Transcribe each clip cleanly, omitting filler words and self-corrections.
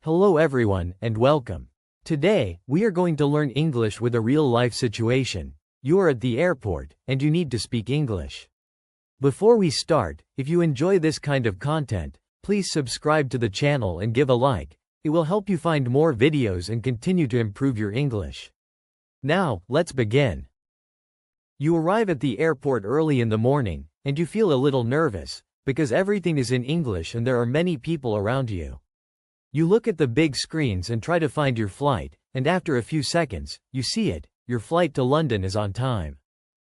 Hello everyone and welcome. Today, we are going to learn English with a real-life situation. You are at the airport, and you need to speak English. Before we start, if you enjoy this kind of content, please subscribe to the channel and give a like. It will help you find more videos and continue to improve your English. Now, let's begin. You arrive at the airport early in the morning, and you feel a little nervous, because everything is in English and there are many people around you. You look at the big screens and try to find your flight, and after a few seconds, you see it. Your flight to London is on time.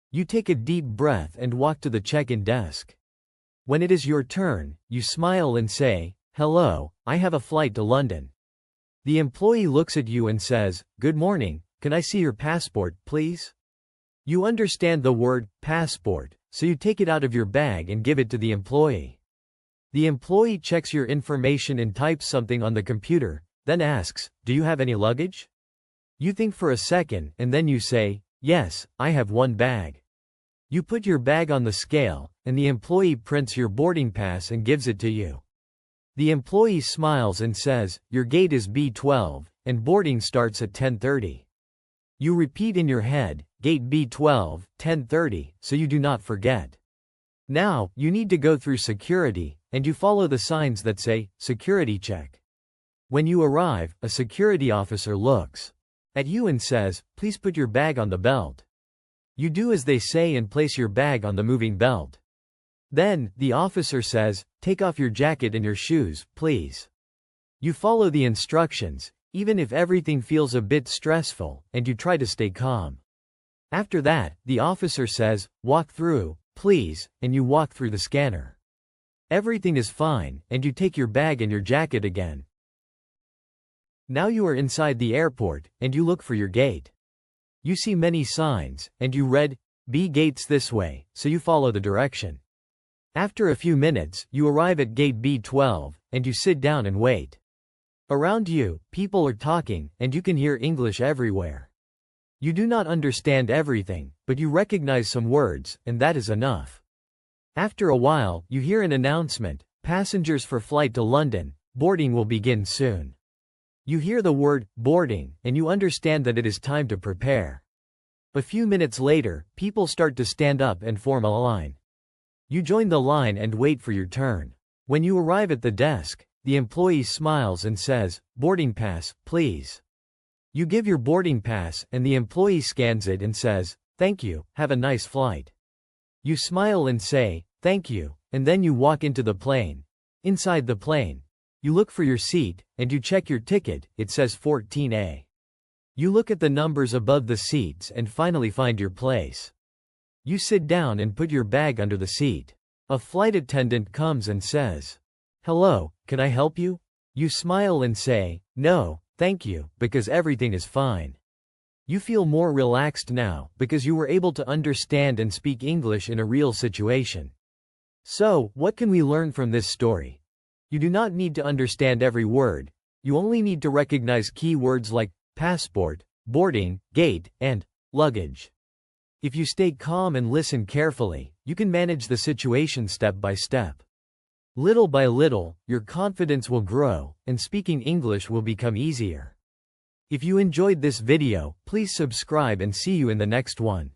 You take a deep breath and walk to the check-in desk. When it is your turn, you smile and say, "Hello, I have a flight to London." The employee looks at you and says, "Good morning, can I see your passport, please?" You understand the word passport, so you take it out of your bag and give it to the employee. The employee checks your information and types something on the computer, then asks, "Do you have any luggage?" You think for a second and then you say, "Yes, I have one bag." You put your bag on the scale, and the employee prints your boarding pass and gives it to you. The employee smiles and says, "Your gate is B12, and boarding starts at 10:30. You repeat in your head, "Gate B12, 10:30, so you do not forget. Now, you need to go through security, and you follow the signs that say, "Security check." When you arrive, a security officer looks at you and says, "Please put your bag on the belt." You do as they say and place your bag on the moving belt. Then, the officer says, "Take off your jacket and your shoes, please." You follow the instructions, even if everything feels a bit stressful, and you try to stay calm. After that, the officer says, "Walk through, please," and you walk through the scanner. Everything is fine, and you take your bag and your jacket again. Now you are inside the airport, and you look for your gate. You see many signs, and you read, "B gates this way," so you follow the direction. After a few minutes, you arrive at gate B12, and you sit down and wait. Around you, people are talking, and you can hear English everywhere. You do not understand everything, but you recognize some words, and that is enough. After a while, you hear an announcement, "Passengers for flight to London, boarding will begin soon." You hear the word, boarding, and you understand that it is time to prepare. A few minutes later, people start to stand up and form a line. You join the line and wait for your turn. When you arrive at the desk, the employee smiles and says, "Boarding pass, please." You give your boarding pass and the employee scans it and says, "Thank you, have a nice flight." You smile and say, "Thank you," and then you walk into the plane. Inside the plane, you look for your seat, and you check your ticket. It says 14A. You look at the numbers above the seats and finally find your place. You sit down and put your bag under the seat. A flight attendant comes and says, "Hello, can I help you?" You smile and say, "No, thank you, because everything is fine." You feel more relaxed now, because you were able to understand and speak English in a real situation. So, what can we learn from this story? You do not need to understand every word. You only need to recognize key words like passport, boarding, gate, and luggage. If you stay calm and listen carefully, you can manage the situation step by step. Little by little, your confidence will grow, and speaking English will become easier. If you enjoyed this video, please subscribe and see you in the next one.